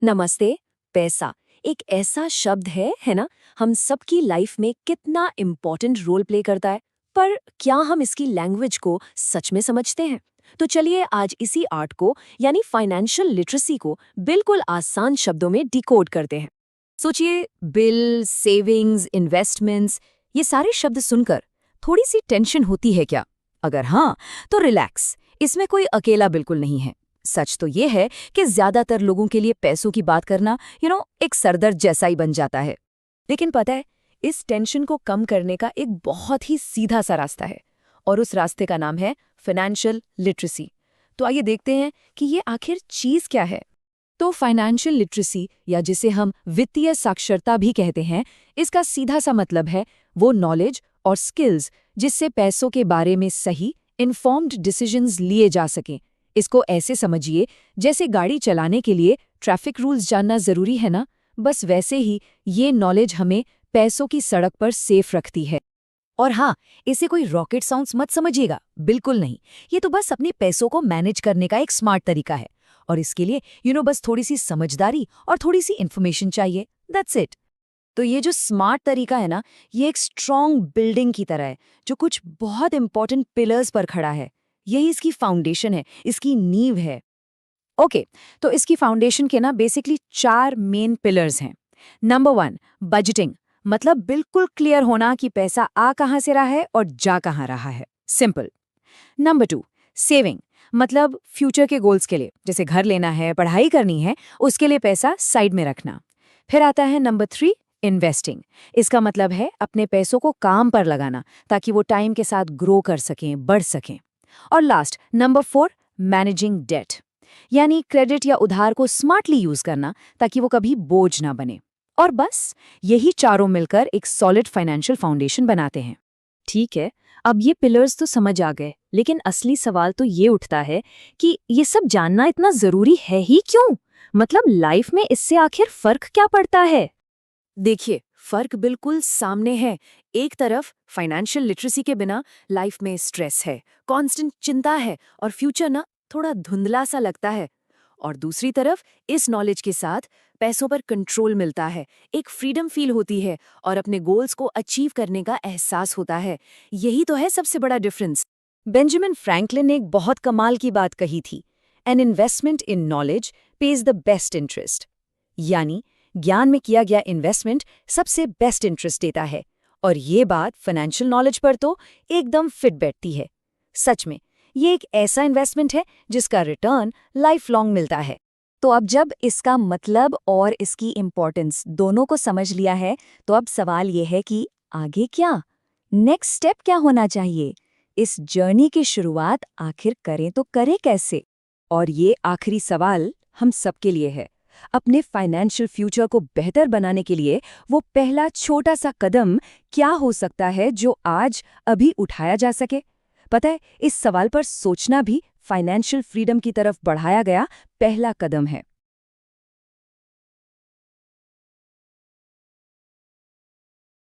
नमस्ते। पैसा एक ऐसा शब्द है ना। हम सबकी लाइफ में कितना इम्पोर्टेंट रोल प्ले करता है, पर क्या हम इसकी लैंग्वेज को सच में समझते हैं? तो चलिए आज इसी आर्ट को यानी फाइनेंशियल लिटरेसी को बिल्कुल आसान शब्दों में डिकोड करते हैं। सोचिए, बिल, सेविंग्स, इन्वेस्टमेंट्स, ये सारे शब्द सुनकर थोड़ी सी टेंशन होती है क्या? अगर हाँ, तो रिलैक्स, इसमें कोई अकेला बिल्कुल नहीं है। सच तो ये है कि ज्यादातर लोगों के लिए पैसों की बात करना एक सरदर्द जैसा ही बन जाता है। लेकिन पता है, इस टेंशन को कम करने का एक बहुत ही सीधा सा रास्ता है, और उस रास्ते का नाम है फाइनेंशियल लिटरेसी। तो आइए देखते हैं कि ये आखिर चीज क्या है। तो फाइनेंशियल लिटरेसी, या जिसे हम वित्तीय साक्षरता भी कहते हैं, इसका सीधा सा मतलब है वो नॉलेज और स्किल्स जिससे पैसों के बारे में सही इन्फॉर्म्ड डिसीजंस लिए जा सकें। इसको ऐसे समझिए, जैसे गाड़ी चलाने के लिए ट्रैफिक रूल्स जानना जरूरी है ना, बस वैसे ही ये नॉलेज हमें पैसों की सड़क पर सेफ रखती है। और हाँ, इसे कोई रॉकेट साउंड्स मत समझिएगा, बिल्कुल नहीं। ये तो बस अपने पैसों को मैनेज करने का एक स्मार्ट तरीका है, और इसके लिए बस थोड़ी सी समझदारी और थोड़ी सी इन्फॉर्मेशन चाहिए, दैट्स इट। तो ये जो स्मार्ट तरीका है ना, ये एक स्ट्रॉन्ग बिल्डिंग की तरह है जो कुछ बहुत इंपॉर्टेंट पिलर्स पर खड़ा है। यही इसकी फाउंडेशन है, इसकी नींव है। ओके, तो इसकी फाउंडेशन के ना बेसिकली 4 मेन पिलर्स हैं। नंबर 1, बजटिंग, मतलब बिल्कुल क्लियर होना कि पैसा आ कहाँ से रहा है और जा कहाँ रहा है, सिंपल। नंबर 2, सेविंग, मतलब फ्यूचर के गोल्स के लिए, जैसे घर लेना है, पढ़ाई करनी है, उसके लिए पैसा साइड में रखना। फिर आता है नंबर 3, इन्वेस्टिंग। इसका मतलब है अपने पैसों को काम पर लगाना ताकि वो टाइम के साथ ग्रो कर सकें, बढ़ सकें। और लास्ट नंबर 4, मैनेजिंग डेट, यानी क्रेडिट या उधार को स्मार्टली यूज करना ताकि वो कभी बोझ ना बने। और बस यही चारों मिलकर एक सॉलिड फाइनेंशियल फाउंडेशन बनाते हैं। ठीक है, अब ये पिलर्स तो समझ आ गए, लेकिन असली सवाल तो ये उठता है कि ये सब जानना इतना जरूरी है ही क्यों? मतलब लाइफ में इससे आखिर फर्क क्या पड़ता है? देखिए, फर्क बिल्कुल सामने है। एक तरफ फाइनेंशियल लिटरेसी के बिना लाइफ में स्ट्रेस है, कांस्टेंट चिंता है और फ्यूचर ना थोड़ा धुंधला सा लगता है। और दूसरी तरफ इस नॉलेज के साथ पैसों पर कंट्रोल मिलता है, एक फ्रीडम फील होती है और अपने गोल्स को अचीव करने का एहसास होता है। यही तो है सबसे बड़ा डिफरेंस। बेंजामिन फ्रैंकलिन ने एक बहुत कमाल की बात कही थी, an investment in knowledge page the best interest. यानी ज्ञान में किया गया इन्वेस्टमेंट सबसे बेस्ट इंटरेस्ट देता है। और ये बात फाइनेंशियल नॉलेज पर तो एकदम फिट बैठती है। सच में ये एक ऐसा इन्वेस्टमेंट है जिसका रिटर्न लाइफ लॉन्ग मिलता है। तो अब जब इसका मतलब और इसकी इम्पोर्टेंस दोनों को समझ लिया है, तो अब सवाल ये है कि आगे क्या? नेक्स्ट स्टेप क्या होना चाहिए? इस जर्नी की शुरुआत आखिर करें तो करें कैसे? और ये आखिरी सवाल हम सबके लिए है। अपने फाइनेंशियल फ्यूचर को बेहतर बनाने के लिए वो पहला छोटा सा कदम क्या हो सकता है जो आज अभी उठाया जा सके? पता है, इस सवाल पर सोचना भी फाइनेंशियल फ्रीडम की तरफ बढ़ाया गया पहला कदम है।